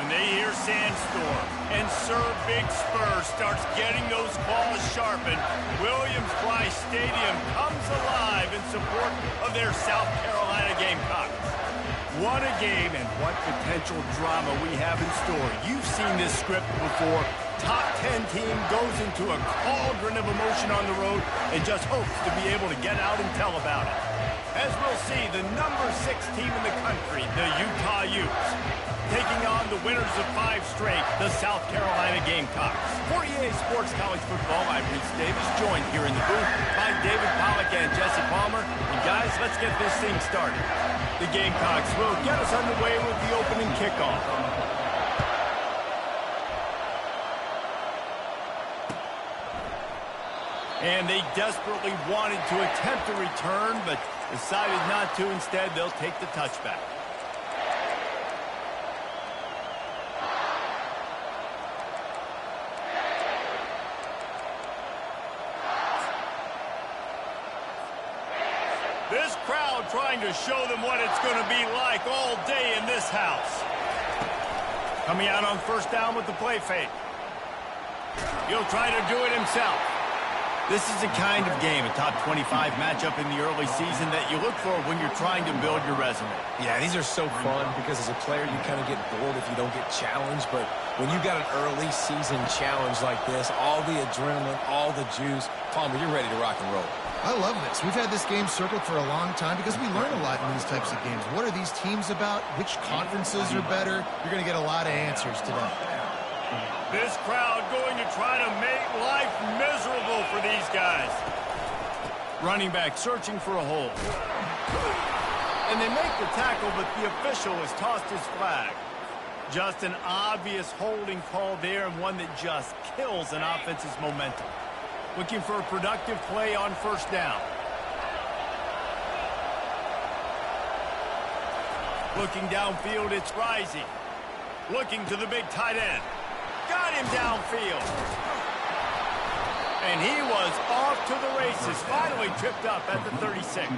when they hear Sandstorm and Sir Big Spur starts getting those claws sharpened, Williams-Brice Stadium comes alive in support of their South Carolina Gamecocks. What a game and what potential drama we have in store. You've seen this script before. Top 10 team goes into a cauldron of emotion on the road and just hopes to be able to get out and tell about it. As we'll see, the number 6 team in the country, the Utah Utes, taking on the winners of 5 straight, the South Carolina Gamecocks. For EA Sports College Football, I'm Reese Davis, joined here in the booth by David Pollack and Jesse Palmer. And guys, let's get this thing started. The Gamecocks will get us underway with the opening kickoff. And they desperately wanted to attempt a return, but decided not to. Instead, they'll take the touchback. This crowd trying to show them what it's going to be like all day in this house. Coming out on first down with the play fake. He'll try to do it himself. This is the kind of game, a top 25 matchup in the early season that you look for when you're trying to build your resume. Yeah, these are so fun because as a player, you kind of get bored if you don't get challenged. But when you got an early season challenge like this, all the adrenaline, all the juice, Palmer, you're ready to rock and roll. I love this. We've had this game circled for a long time because we learn a lot in these types of games. What are these teams about? Which conferences are better? You're going to get a lot of answers today. This crowd going to try to make life miserable for these guys. Running back searching for a hole. And they make the tackle, but the official has tossed his flag. Just an obvious holding call there, and one that just kills an offense's momentum. Looking for a productive play on first down. Looking downfield, it's Rising. Looking to the big tight end. Got him downfield. And he was off to the races. Finally tripped up at the 36.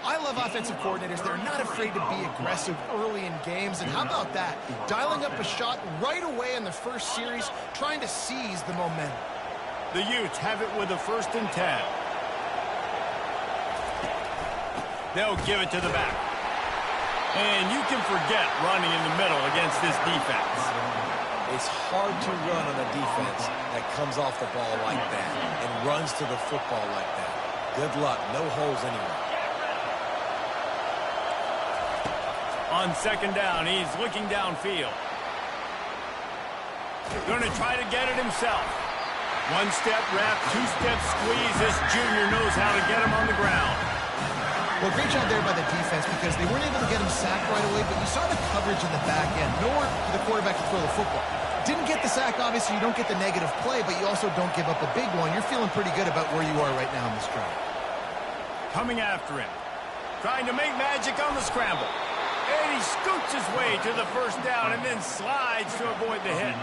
I love offensive coordinators. They're not afraid to be aggressive early in games. And how about that? Dialing up a shot right away in the first series, trying to seize the momentum. The Utes have it with a 1st and 10. They'll give it to the back. And you can forget running in the middle against this defense. It's hard to run on a defense that comes off the ball like that and runs to the football like that. Good luck. No holes anywhere. On second down, he's looking downfield. Going to try to get it himself. One-step wrap, two-step squeeze. This junior knows how to get him on the ground. Well, great job there by the defense because they weren't able to get him sacked right away, but you saw the coverage in the back end. Nowhere for the quarterback to throw the football. Didn't get the sack, obviously. You don't get the negative play, but you also don't give up a big one. You're feeling pretty good about where you are right now in this drive. Coming after him. Trying to make magic on the scramble. And he scoots his way to the first down and then slides to avoid the hit.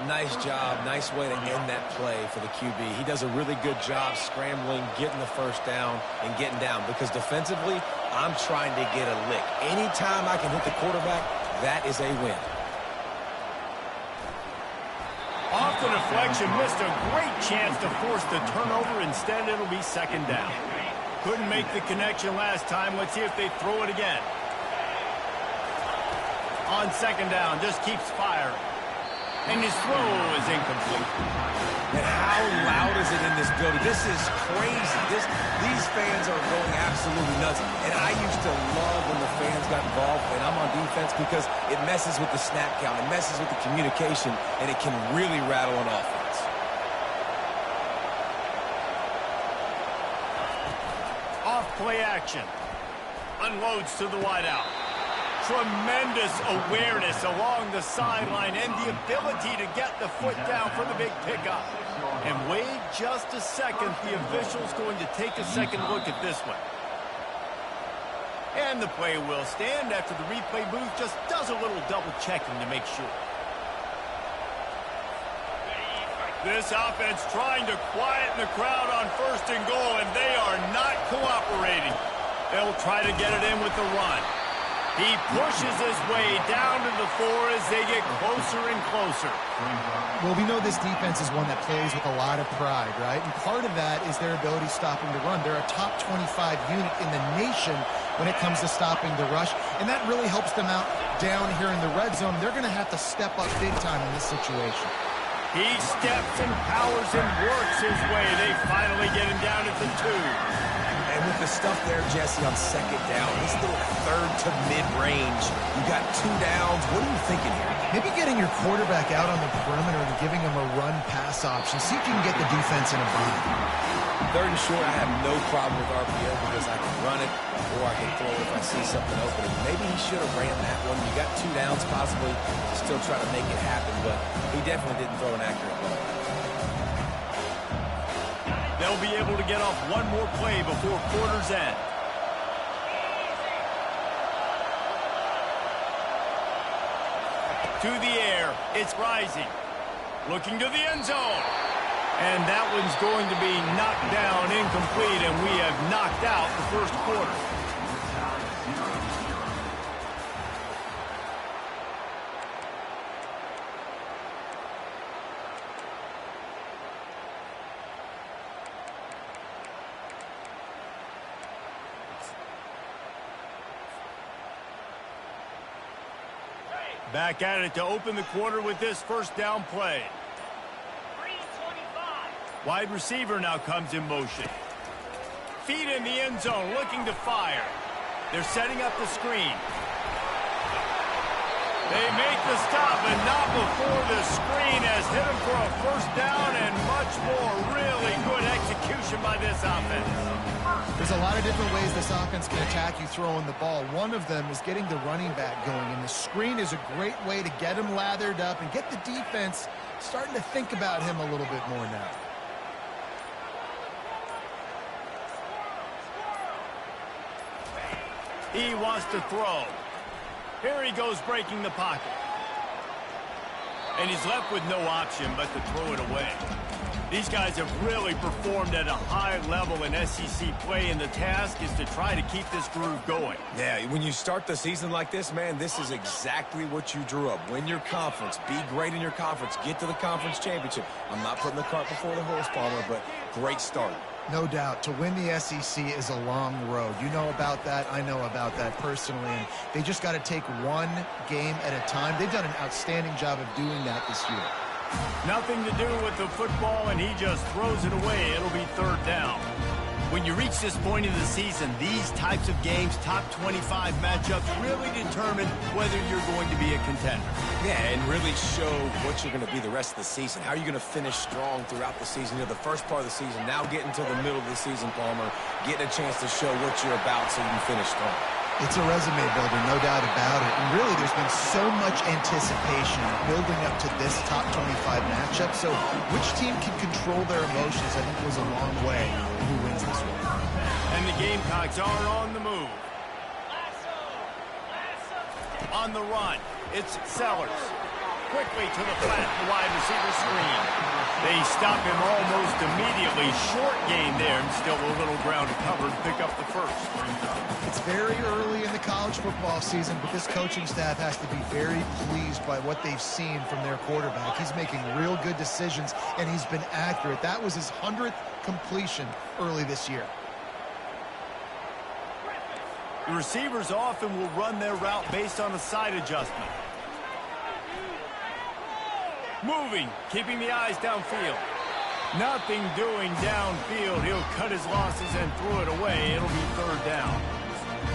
Nice job. Nice way to end that play for the QB. He does a really good job scrambling, getting the first down, and getting down. Because defensively, I'm trying to get a lick. Anytime I can hit the quarterback, that is a win. Off the deflection, missed a great chance to force the turnover. Instead, it'll be second down. Couldn't make the connection last time. Let's see if they throw it again. On second down, just keeps firing. And his throw is incomplete. And how loud is it in this building? This is crazy. These fans are going absolutely nuts. And I used to love when the fans got involved, and I'm on defense because it messes with the snap count. It messes with the communication, and it can really rattle an offense. Off play action. Unloads to the wideout. Tremendous awareness along the sideline and the ability to get the foot down for the big pickup. And wait just a second. The official's going to take a second look at this one. And the play will stand after the replay booth just does a little double checking to make sure. This offense trying to quieten the crowd on first and goal, and they are not cooperating. They'll try to get it in with the run. He pushes his way down to the floor as they get closer and closer. Well, we know this defense is one that plays with a lot of pride, right? And part of that is their ability stopping the run. They're a top 25 unit in the nation when it comes to stopping the rush, and that really helps them out down here in the red zone. They're going to have to step up big time in this situation. He steps and powers and works his way. They finally get him down at the 2. And with the stuff there, Jesse, on second down, this little third to mid-range, you got 2 downs. What are you thinking here? Maybe getting your quarterback out on the perimeter and giving him a run-pass option. See if you can get the defense in a bind. Third and short, I have no problem with RPO because I can run it or I can throw it if I see something open. And maybe he should have ran that one. You got 2 downs possibly to still try to make it happen, but he definitely didn't throw an accurate ball. They'll be able to get off one more play before quarter's end. To the air, it's rising. Looking to the end zone. And that one's going to be knocked down, incomplete, and we have knocked out the first quarter. Back at it to open the quarter with this first down play. 3:25. Wide receiver now comes in motion. Feet in the end zone, looking to fire. They're setting up the screen. They make the stop, and not before the screen has hit them for a first down and much more. Really good execution by this offense. There's a lot of different ways this offense can attack you throwing the ball. One of them is getting the running back going, and the screen is a great way to get him lathered up and get the defense starting to think about him a little bit more now. He wants to throw. Here he goes breaking the pocket. And he's left with no option but to throw it away. These guys have really performed at a high level in SEC play, and the task is to try to keep this groove going. Yeah, when you start the season like this, man, this is exactly what you drew up. Win your conference. Be great in your conference. Get to the conference championship. I'm not putting the cart before the horse, Palmer, but great start. No doubt. To win the SEC is a long road. You know about that. I know about that personally. And they just got to take one game at a time. They've done an outstanding job of doing that this year. Nothing to do with the football, and he just throws it away. It'll be third down. When you reach this point of the season, these types of games, top 25 matchups, really determine whether you're going to be a contender. Yeah, and really show what you're going to be the rest of the season. How are you going to finish strong throughout the season? You know, the first part of the season, now getting to the middle of the season, Palmer, getting a chance to show what you're about so you can finish strong. It's a resume builder, no doubt about it. And really, there's been so much anticipation building up to this top 25 matchup. So which team can control their emotions, I think, goes a long way in who wins this one. And the Gamecocks are on the move. On the run, it's Sellers. Quickly to the flat, the wide receiver screen. They stop him almost immediately. Short gain there, and still a little ground to cover to pick up the first. It's very early in the college football season, but this coaching staff has to be very pleased by what they've seen from their quarterback. He's making real good decisions, and he's been accurate. That was his 100th completion early this year. The receivers often will run their route based on a side adjustment. Moving, keeping the eyes downfield. Nothing doing downfield. He'll cut his losses and throw it away. It'll be third down.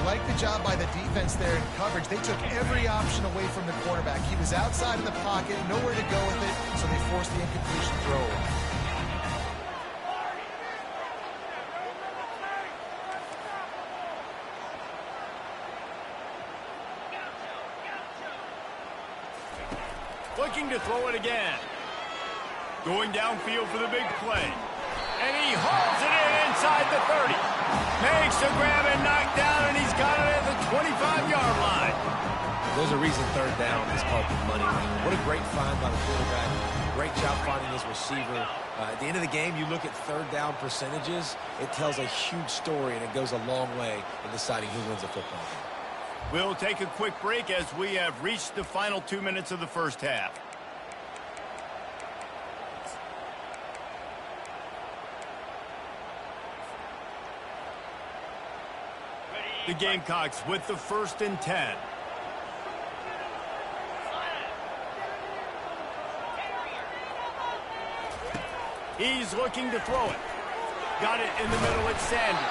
Like the job by the defense there in coverage. They took every option away from the quarterback. He was outside of the pocket, nowhere to go with it, so they forced the incompletion throw. Looking to throw it again. Going downfield for the big play. And he hauls it in inside the 30. Makes the grab and knocked down, and he's got it at the 25-yard line. There's a reason third down is called the money line. What a great find by the quarterback. Great job finding his receiver. At the end of the game, you look at third down percentages. It tells a huge story, and it goes a long way in deciding who wins a football game. We'll take a quick break as we have reached the final 2 minutes of the first half. The Gamecocks with the 1st and 10. He's looking to throw it. Got it in the middle at Sanders.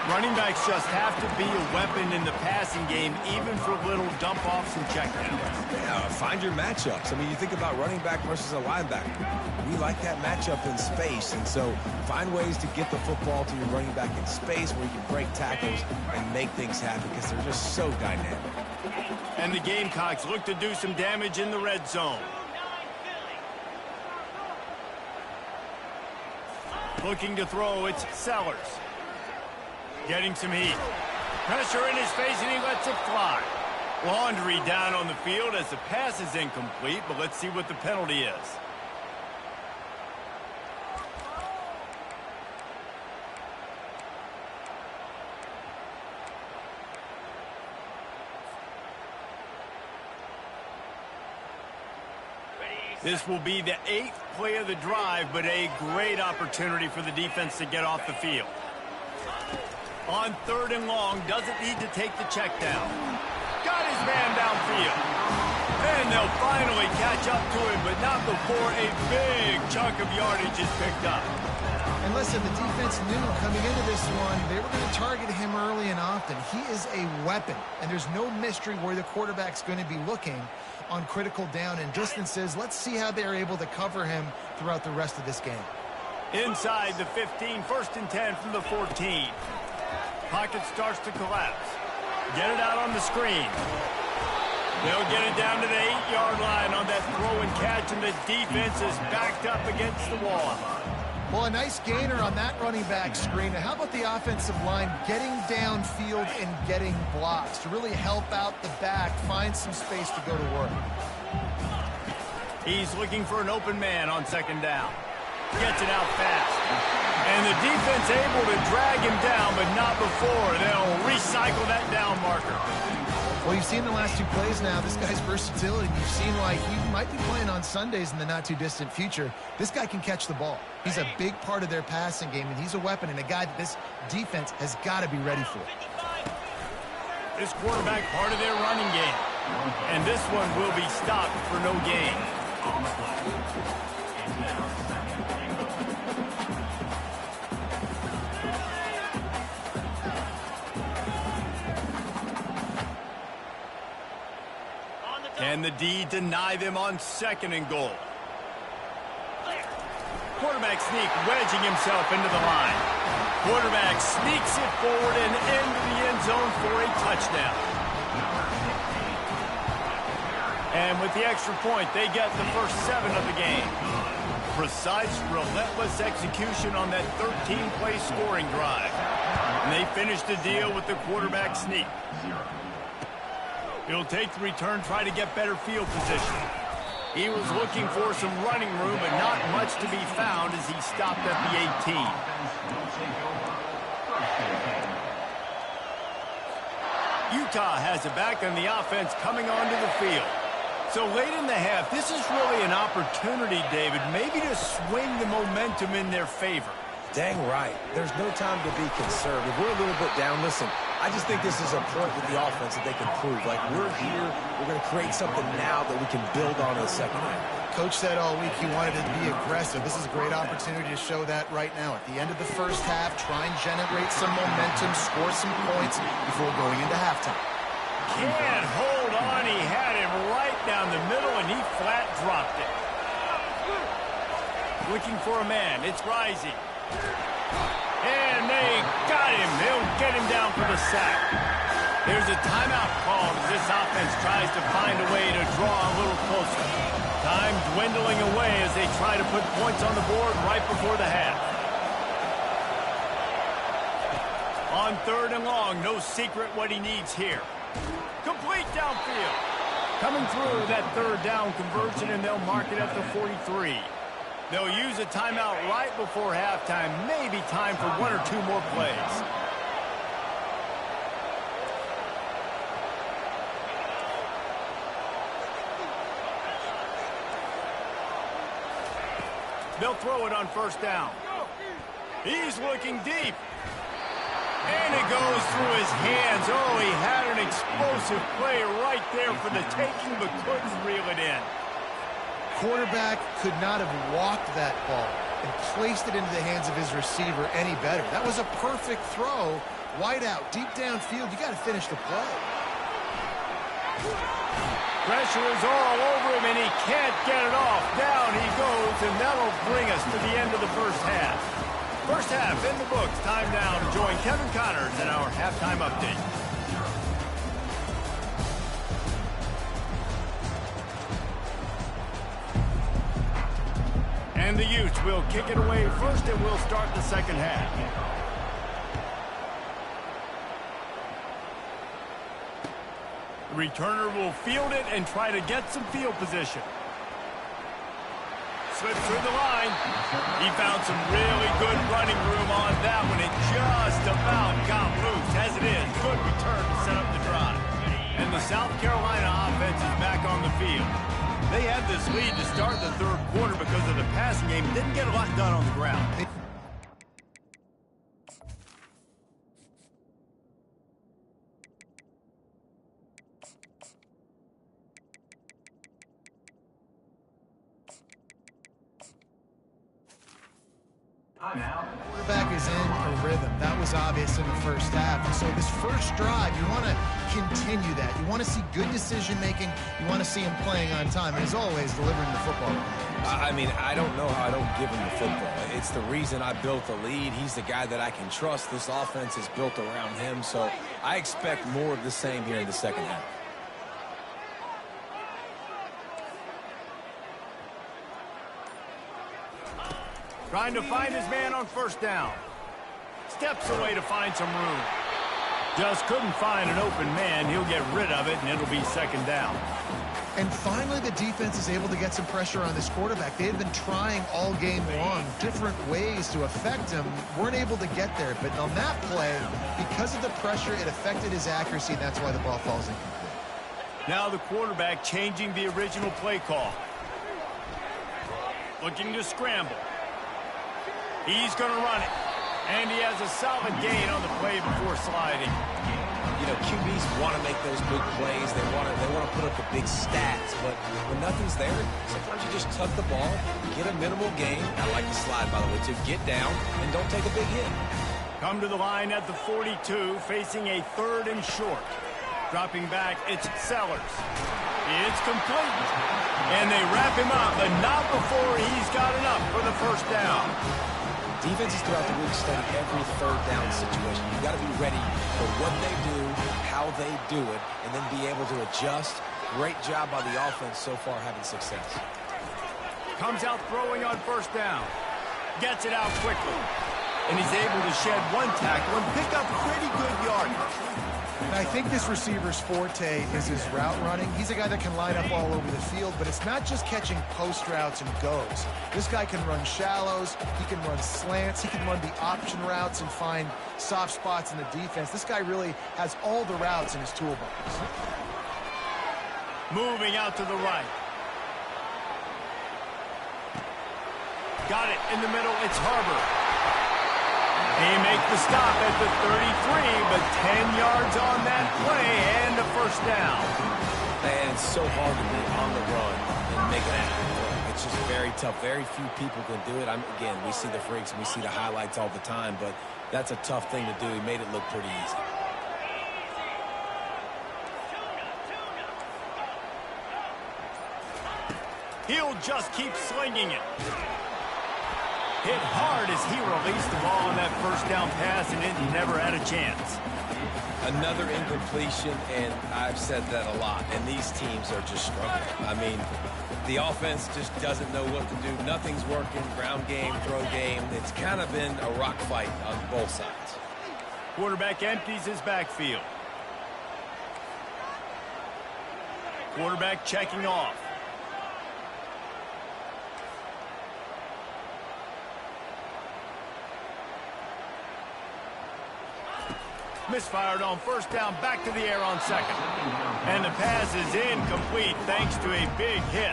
Running backs just have to be a weapon in the passing game, even for little dump-offs and checkdowns. Yeah, find your matchups. I mean, you think about running back versus a linebacker. We like that matchup in space, and so find ways to get the football to your running back in space where you can break tackles and make things happen because they're just so dynamic. And the Gamecocks look to do some damage in the red zone. Looking to throw, it's Sellers. Getting some heat. Pressure in his face, and he lets it fly. Laundry down on the field as the pass is incomplete, but let's see what the penalty is. This will be the 8th play of the drive, but a great opportunity for the defense to get off the field. On 3rd and long, doesn't need to take the check down. Got his man downfield. And they'll finally catch up to him, but not before a big chunk of yardage is picked up. And listen, the defense knew coming into this one, they were going to target him early and often. He is a weapon, and there's no mystery where the quarterback's going to be looking on critical down and distances. Let's see how they're able to cover him throughout the rest of this game. Inside the 15, 1st and 10 from the 14. Pocket starts to collapse. Get it out on the screen. They'll get it down to the 8-yard line on that throw and catch, and the defense is backed up against the wall. Well, a nice gainer on that running back screen. Now, how about the offensive line getting downfield and getting blocks to really help out the back, find some space to go to work? He's looking for an open man on 2nd down. Gets it out fast. And the defense able to drag him down, but not before. They'll recycle that down marker. Well, you've seen the last 2 plays now. This guy's versatility. You've seen why he might be playing on Sundays in the not-too-distant future. This guy can catch the ball. He's a big part of their passing game, and he's a weapon and a guy that this defense has got to be ready for. This quarterback part of their running game. And this one will be stopped for no gain. Can the D deny them on 2nd and goal? Quarterback sneak, wedging himself into the line. Quarterback sneaks it forward and into the end zone for a touchdown. And with the extra point, they get the first 7 of the game. Precise, relentless execution on that 13-play scoring drive. And they finish the deal with the quarterback sneak. He'll take the return, try to get better field position. He was looking for some running room, but not much to be found as he stopped at the 18. Utah has it back on the offense coming onto the field. So late in the half, this is really an opportunity, David, maybe to swing the momentum in their favor. Dang right. There's no time to be conservative. We're a little bit down. Listen, I just think this is a point with the offense that they can prove. Like, we're here, we're going to create something now that we can build on in the second half. Coach said all week he wanted to be aggressive. This is a great opportunity to show that right now. At the end of the first half, try and generate some momentum, score some points before going into halftime. Can't hold on. He had him right down the middle, and he flat dropped it. Looking for a man. It's Rising. And they got him. They'll get him down for the sack. There's a timeout called as this offense tries to find a way to draw a little closer. Time dwindling away as they try to put points on the board right before the half. On 3rd and long, no secret what he needs here. Complete downfield. Coming through that 3rd down conversion, and they'll mark it at the 43. They'll use a timeout right before halftime. Maybe time for 1 or 2 more plays. They'll throw it on first down. He's looking deep. And it goes through his hands. Oh, he had an explosive play right there for the taking, but couldn't reel it in. Quarterback could not have walked that ball and placed it into the hands of his receiver any better. That was a perfect throw. Wide out, deep downfield. You got to finish the play. Pressure is all over him, and he can't get it off. Down he goes, and that'll bring us to the end of the first half. First half in the books. Time now to join Kevin Connors in our halftime update. And the Utes will kick it away first, and we'll start the second half. The returner will field it and try to get some field position. Slips through the line. He found some really good running room on that one. It just about got loose. As it is, good return to set up the drive. And the South Carolina offense is back on the field. They had this lead to start the third quarter because of the passing game. Didn't get a lot done on the ground. Quarterback is in a rhythm. That was obvious in the first half. And so this first drive, you want to continue that. You want to see good decision-making. You want to see him playing on time. And as always, delivering the football. I mean, I don't know how I don't give him the football. It's the reason I built the lead. He's the guy that I can trust. This offense is built around him. So I expect more of the same here in the second half. Trying to find his man on first down. Steps away to find some room. Just couldn't find an open man. He'll get rid of it, and it'll be second down. And finally, the defense is able to get some pressure on this quarterback. They had been trying all game long different ways to affect him. Weren't able to get there. But on that play, because of the pressure, it affected his accuracy, and that's why the ball falls incomplete. Now the quarterback changing the original play call. Looking to scramble. He's going to run it. And he has a solid gain on the play before sliding. You know, QBs want to make those big plays. They want to put up the big stats. But when nothing's there, sometimes you just tuck the ball, get a minimal gain. I like the slide, by the way, to get down and don't take a big hit. Come to the line at the 42, facing a third and short. Dropping back, it's Sellers. It's complete. And they wrap him up, but not before he's got enough for the first down. Defenses throughout the week study every third down situation. You've got to be ready for what they do, how they do it, and then be able to adjust. Great job by the offense so far having success. Comes out throwing on first down. Gets it out quickly. And he's able to shed one tackle and pick up pretty good yardage. And I think this receiver's forte is his route running. He's a guy that can line up all over the field, but it's not just catching post routes and goes. This guy can run shallows, he can run slants, he can run the option routes and find soft spots in the defense. This guy really has all the routes in his toolbox. Moving out to the right. Got it in the middle, it's Harbor. He makes the stop at the 33, but 10 yards on that play and a first down. Man, it's so hard to be on the run and make it happen. It's just very tough. Very few people can do it. Again, we see the freaks and we see the highlights all the time, but that's a tough thing to do. He made it look pretty easy. He'll just keep slinging it. Hit hard as he released the ball on that first down pass, and it never had a chance. Another incompletion, and I've said that a lot, and these teams are just struggling. I mean, the offense just doesn't know what to do. Nothing's working, ground game, throw game. It's kind of been a rock fight on both sides. Quarterback empties his backfield. Quarterback checking off. Misfired on first down, back to the air on second. And the pass is incomplete thanks to a big hit.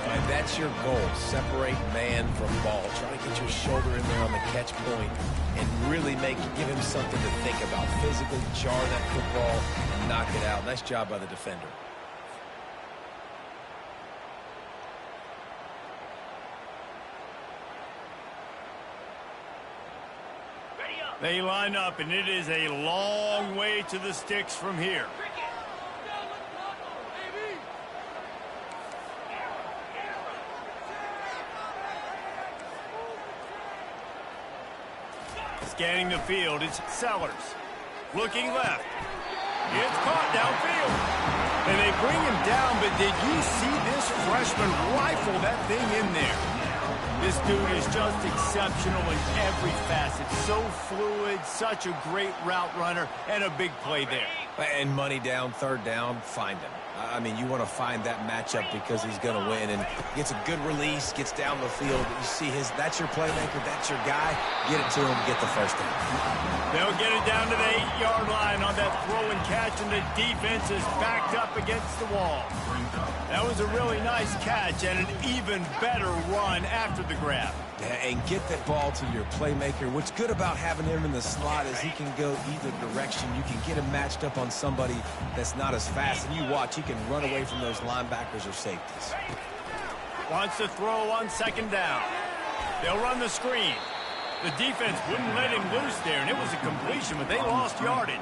Right, that's your goal. Separate man from ball. Try to get your shoulder in there on the catch point and really give him something to think about. Physically jar that football and knock it out. Nice job by the defender. They line up, and it is a long way to the sticks from here. Scanning the field, it's Sellers. Looking left. It's caught downfield. And they bring him down, but did you see this freshman rifle that thing in there? This dude is just exceptional in every facet. So fluid, such a great route runner, and a big play there. And money down, third down, find him. I mean, you want to find that matchup because he's going to win. And gets a good release, gets down the field. You see that's your playmaker, that's your guy. Get it to him, get the first down. They'll get it down to the 8-yard line on that throw and catch, and the defense is backed up against the wall. That was a really nice catch and an even better run after the grab. Yeah, and get that ball to your playmaker. What's good about having him in the slot is he can go either direction. You can get him matched up on somebody that's not as fast, and you watch, he can run away from those linebackers or safeties. Wants to throw on second down. They'll run the screen. The defense wouldn't let him loose there, and it was a completion, but they lost yardage.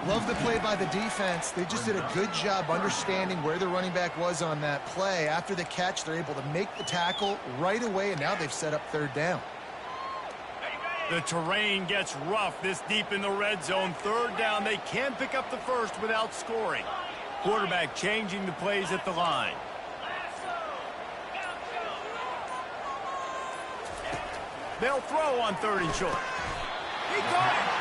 Love the play by the defense. They just did a good job understanding where the running back was on that play. After the catch, they're able to make the tackle right away, and now they've set up third down. The terrain gets rough this deep in the red zone. Third down, they can't pick up the first without scoring. Quarterback changing the plays at the line. They'll throw on third and short. He caught it.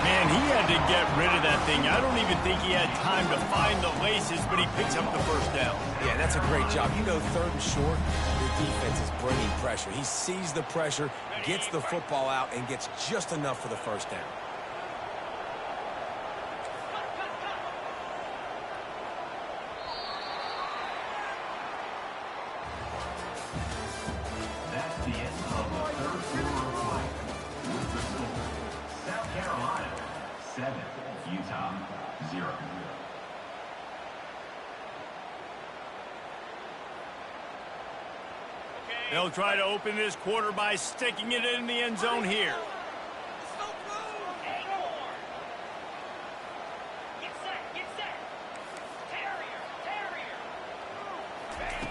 Man, he had to get rid of that thing. I don't even think he had time to find the laces, but he picks up the first down. Yeah, that's a great job. You know, third and short, the defense is bringing pressure. He sees the pressure, gets the football out, and gets just enough for the first down. That's the end of the third quarter of play. With the score, South Carolina 7, Utah 0. They'll try to open this quarter by sticking it in the end zone here.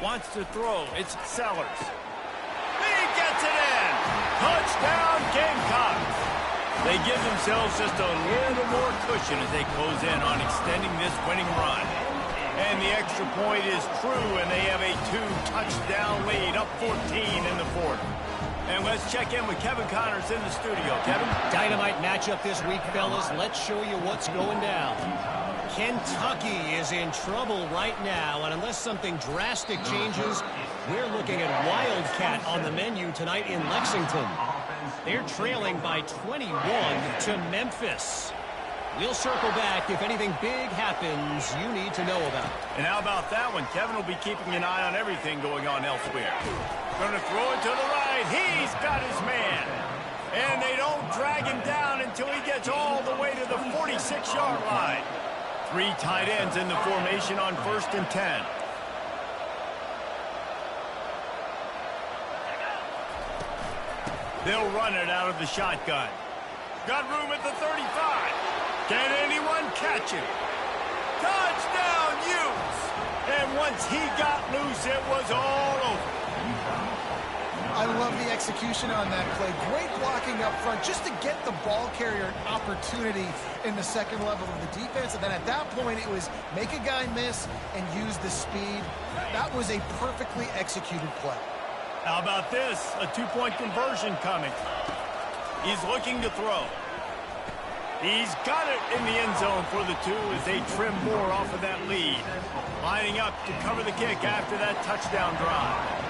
Wants to throw. It's Sellers. He gets it in. Touchdown, Gamecocks. They give themselves just a little more cushion as they close in on extending this winning run. And the extra point is true, and they have a 2-touchdown lead, up 14 in the fourth. And let's check in with Kevin Connors in the studio. Kevin? Dynamite matchup this week, fellas. Let's show you what's going down. Kentucky is in trouble right now, and unless something drastic changes, we're looking at Wildcat on the menu tonight in Lexington. They're trailing by 21 to Memphis. We'll circle back if anything big happens you need to know about. And how about that one? Kevin will be keeping an eye on everything going on elsewhere. Going to throw it to the right. He's got his man. And they don't drag him down until he gets all the way to the 46-yard line. 3 tight ends in the formation on 1st and 10. They'll run it out of the shotgun. Got room at the 35. Can anyone catch him? Touchdown, Utes! And once he got loose, it was all over. I love the execution on that play. Great blocking up front just to get the ball carrier an opportunity in the second level of the defense. And then at that point, it was make a guy miss and use the speed. That was a perfectly executed play. How about this? A 2-point conversion coming. He's looking to throw. He's got it in the end zone for the 2 as they trim more off of that lead. Lining up to cover the kick after that touchdown drive.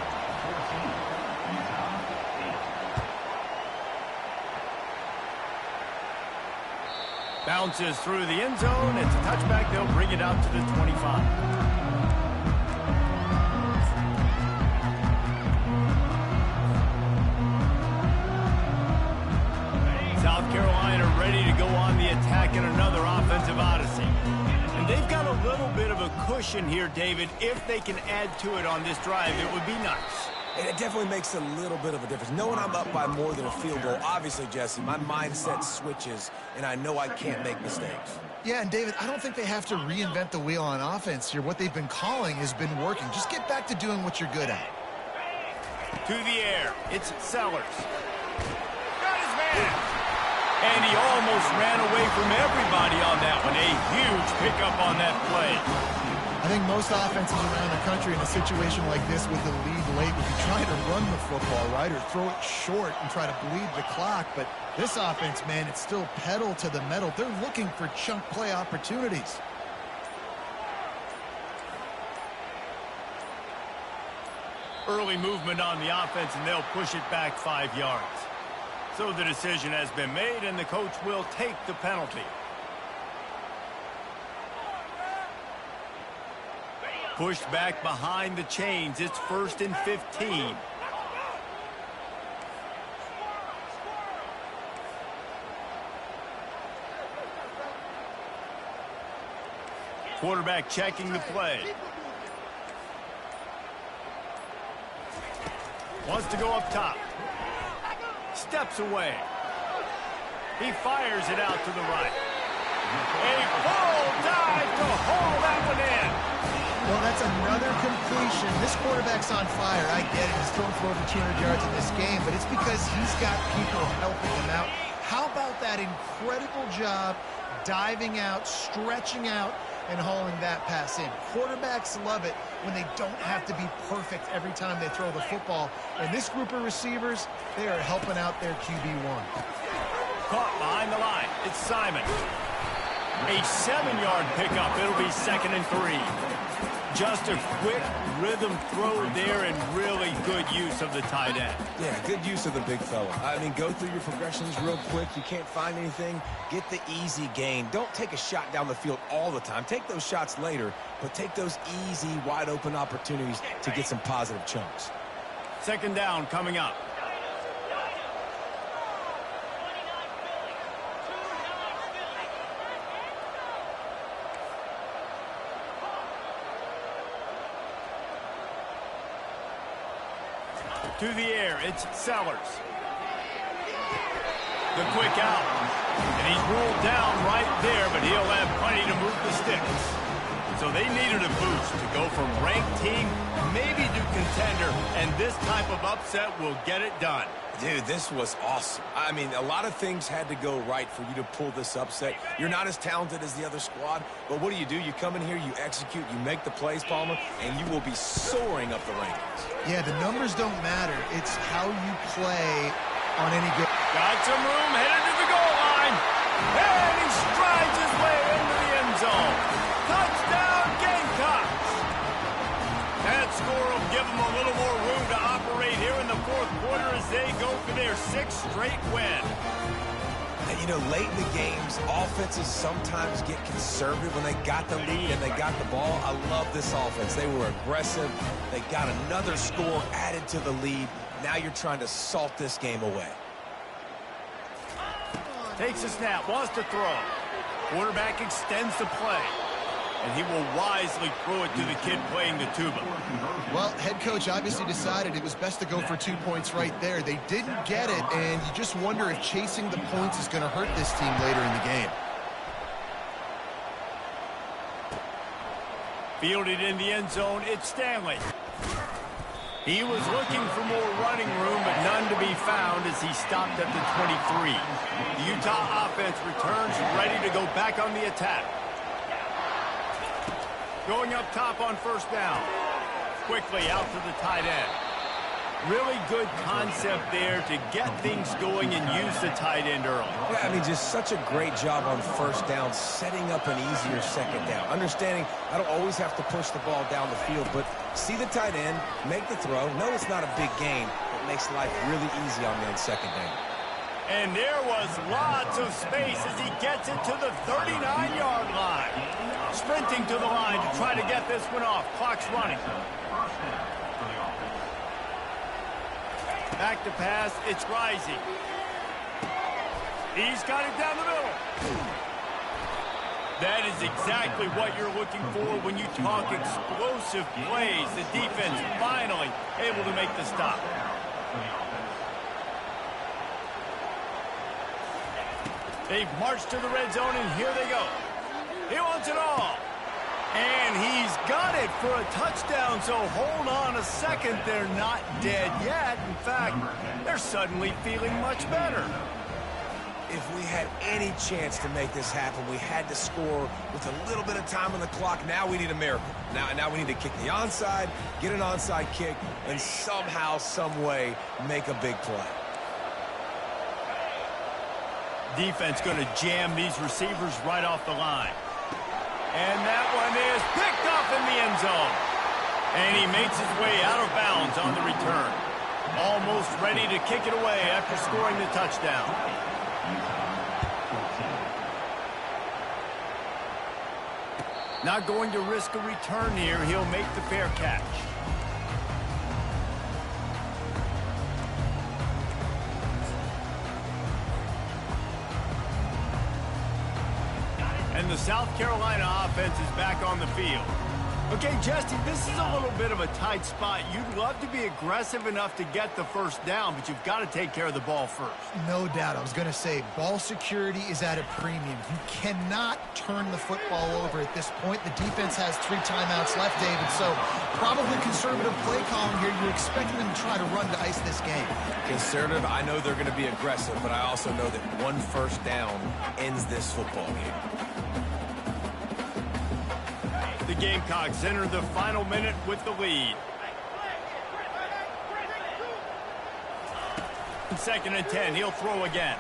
Bounces through the end zone. It's a touchback. They'll bring it out to the 25. in another offensive odyssey. And they've got a little bit of a cushion here, David. If they can add to it on this drive, it would be nice. And it definitely makes a little bit of a difference. Knowing I'm up by more than a field goal, obviously, Jesse, my mindset switches, and I know I can't make mistakes. Yeah, and David, I don't think they have to reinvent the wheel on offense here. What they've been calling has been working. Just get back to doing what you're good at. To the air, it's Sellers. Got his man! And he almost ran away from everybody on that one. A huge pickup on that play. I think most offenses around the country in a situation like this with the lead late would be trying to run the football, right, or throw it short and try to bleed the clock. But this offense, man, it's still pedal to the metal. They're looking for chunk play opportunities. Early movement on the offense, and they'll push it back 5 yards. So the decision has been made, and the coach will take the penalty. Pushed back behind the chains. It's 1st and 15. Quarterback checking the play. Wants to go up top. Steps away. He fires it out to the right. A full dive to haul that one in. Well, that's another completion. This quarterback's on fire. I get it. He's thrown for over 200 yards in this game, but it's because he's got people helping him out. How about that incredible job diving out, stretching out, and hauling that pass in? Quarterbacks love it when they don't have to be perfect every time they throw the football. And this group of receivers, they are helping out their QB1. Caught behind the line. It's Simon. A 7-yard pickup. It'll be 2nd and 3. Just a quick rhythm throw there and really good use of the tight end. Yeah, good use of the big fella. I mean, go through your progressions real quick. You can't find anything. Get the easy gain. Don't take a shot down the field all the time. Take those shots later, but take those easy, wide-open opportunities to get some positive chunks. 2nd down coming up. To the air, it's Sellers. The quick out. And he's ruled down right there, but he'll have plenty to move the sticks. So they needed a boost to go from ranked team, maybe to contender, and this type of upset will get it done. Dude, this was awesome. I mean, a lot of things had to go right for you to pull this upset. You're not as talented as the other squad, but what do? You come in here, you execute, you make the plays, Palmer, and you will be soaring up the rankings. Yeah, the numbers don't matter. It's how you play on any good. Got some room, headed to the goal line. And he strides his way into the end zone. Touchdown, Gamecocks. That score will give them a little more room to operate here in the 4th quarter as they go for their 6th straight win. And, you know, late in the games, offenses sometimes get conservative when they got the lead and they got the ball. I love this offense. They were aggressive. They got another score added to the lead. Now you're trying to salt this game away. Takes a snap, wants to throw. Quarterback extends the play. And he will wisely throw it to the kid playing the tuba. Well, head coach obviously decided it was best to go for 2 points right there. They didn't get it, and you just wonder if chasing the points is going to hurt this team later in the game. Fielded in the end zone, it's Stanley. He was looking for more running room, but none to be found as he stopped at the 23. The Utah offense returns ready to go back on the attack. Going up top on 1st down. Quickly out to the tight end. Really good concept there to get things going and use the tight end early. Yeah, I mean, just such a great job on 1st down, setting up an easier 2nd down. Understanding I don't always have to push the ball down the field, but see the tight end, make the throw. No, it's not a big gain. It makes life really easy on me on 2nd down. And there was lots of space as he gets it to the 39-yard line. Sprinting to the line to try to get this one off. Clock's running. Back to pass, it's Rising. He's got it down the middle. That is exactly what you're looking for when you talk explosive plays. The defense finally able to make the stop. They've marched to the red zone, and here they go. He wants it all. And he's got it for a touchdown, so hold on a second. They're not dead yet. In fact, they're suddenly feeling much better. If we had any chance to make this happen, we had to score with a little bit of time on the clock. Now we need a miracle. Now we need to kick the onside, get an onside kick, and somehow, some way, make a big play. Defense going to jam these receivers right off the line. And that one is picked off in the end zone. And he makes his way out of bounds on the return. Almost ready to kick it away after scoring the touchdown. Not going to risk a return here. He'll make the fair catch. And the South Carolina offense is back on the field. Okay, Jesse, this is a little bit of a tight spot. You'd love to be aggressive enough to get the first down, but you've got to take care of the ball first. No doubt. I was going to say, ball security is at a premium. You cannot turn the football over at this point. The defense has 3 timeouts left, David, so probably conservative play calling here. You're expecting them to try to run to ice this game. Conservative, I know they're going to be aggressive, but I also know that one first down ends this football game. The Gamecocks enter the final minute with the lead. 2nd and 10, he'll throw again.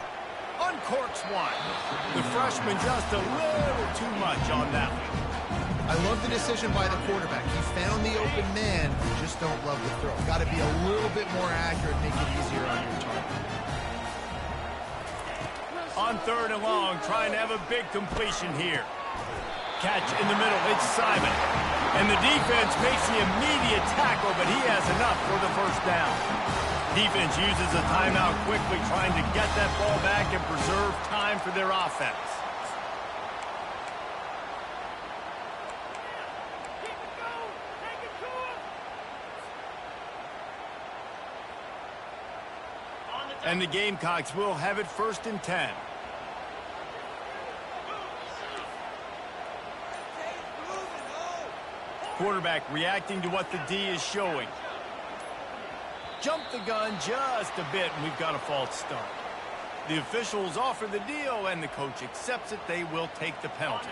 Uncorks one. The freshman just a little too much on that one. I love the decision by the quarterback. He found the open man, just don't love the throw. Got to be a little bit more accurate, make it easier on your target. On 3rd and long, trying to have a big completion here. Catch in the middle, it's Simon. And the defense makes the immediate tackle, but he has enough for the first down. Defense uses a timeout quickly, trying to get that ball back and preserve time for their offense. And the Gamecocks will have it 1st and 10. Quarterback reacting to what the D is showing. Jump the gun just a bit, and we've got a false start. The officials offer the deal, and the coach accepts it. They will take the penalty.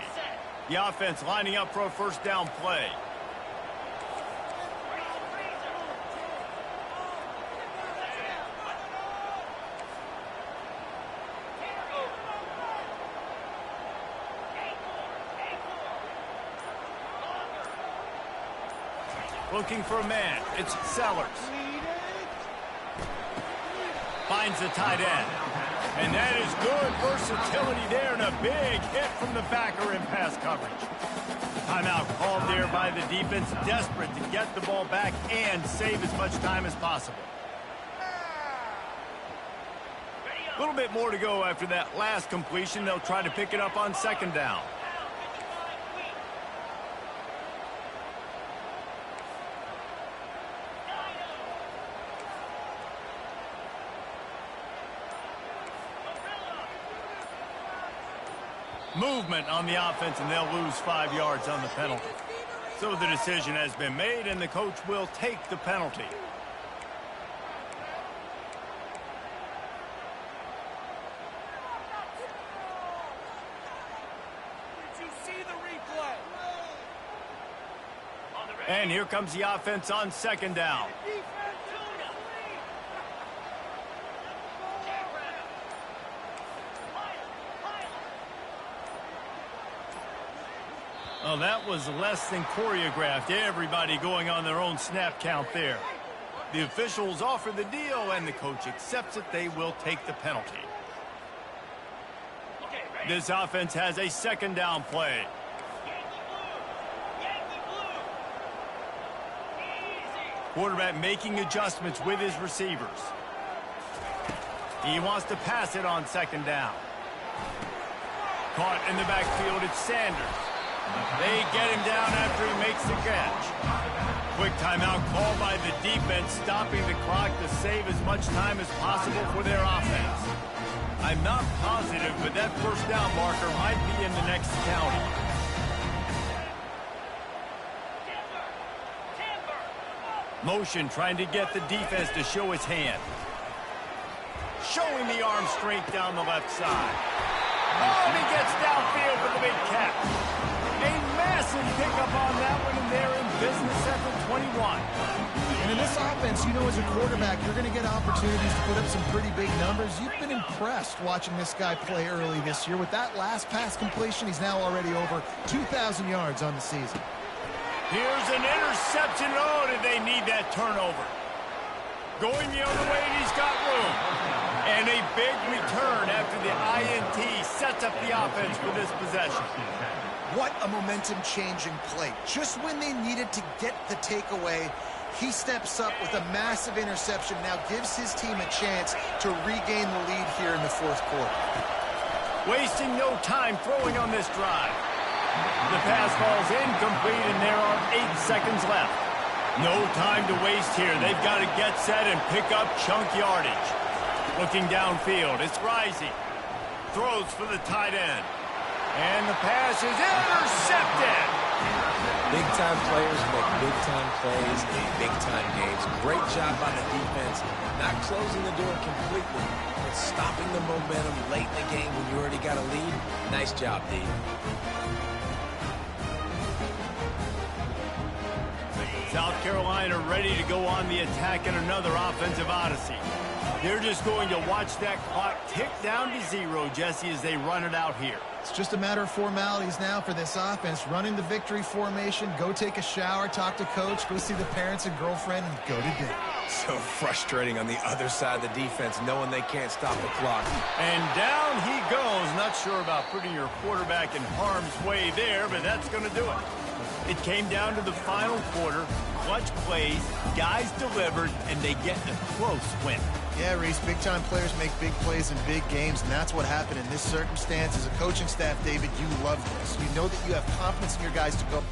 The offense lining up for a first down play. Looking for a man. It's Sellers. Finds the tight end. And that is good versatility there, and a big hit from the backer in pass coverage. Timeout called there by the defense, desperate to get the ball back and save as much time as possible. A little bit more to go after that last completion. They'll try to pick it up on 2nd down. Movement on the offense, and they'll lose 5 yards on the penalty. So the decision has been made, and the coach will take the penalty. Did you see the replay? And here comes the offense on 2nd down. Well, that was less than choreographed. Everybody going on their own snap count there. The officials offer the deal, and the coach accepts it. They will take the penalty. This offense has a 2nd down play. Quarterback making adjustments with his receivers. He wants to pass it on 2nd down. Caught in the backfield, it's Sanders. They get him down after he makes the catch. Quick timeout called by the defense, stopping the clock to save as much time as possible for their offense. I'm not positive, but that first down marker might be in the next county. Motion trying to get the defense to show his hand. Showing the arm strength down the left side. Oh, and he gets downfield for the big catch. A massive pickup on that one, and they're in business at the 21. And in this offense, you know as a quarterback, you're going to get opportunities to put up some pretty big numbers. You've been impressed watching this guy play early this year. With that last pass completion, he's now already over 2,000 yards on the season. Here's an interception. Oh, did they need that turnover? Going the other way, and he's got room. And a big return after the INT sets up the offense for this possession. What a momentum-changing play. Just when they needed to get the takeaway, he steps up with a massive interception, now gives his team a chance to regain the lead here in the fourth quarter. Wasting no time throwing on this drive. The pass falls incomplete, and there are 8 seconds left. No time to waste here. They've got to get set and pick up chunk yardage. Looking downfield, it's Rising. Throws for the tight end. And the pass is intercepted. Big-time players make big-time plays in big-time games. Great job by the defense, not closing the door completely, but stopping the momentum late in the game when you already got a lead. Nice job, D. South Carolina ready to go on the attack in another offensive odyssey. They're just going to watch that clock tick down to 0, Jesse, as they run it out here. It's just a matter of formalities now for this offense. Running the victory formation, go take a shower, talk to coach, go see the parents and girlfriend, and go to dinner. So frustrating on the other side of the defense, knowing they can't stop the clock. And down he goes. Not sure about putting your quarterback in harm's way there, but that's going to do it. It came down to the final quarter. Clutch plays, guys delivered, and they get a close win. Yeah, Reese, big-time players make big plays in big games, and that's what happened in this circumstance. As a coaching staff, David, you love this. You know that you have confidence in your guys to go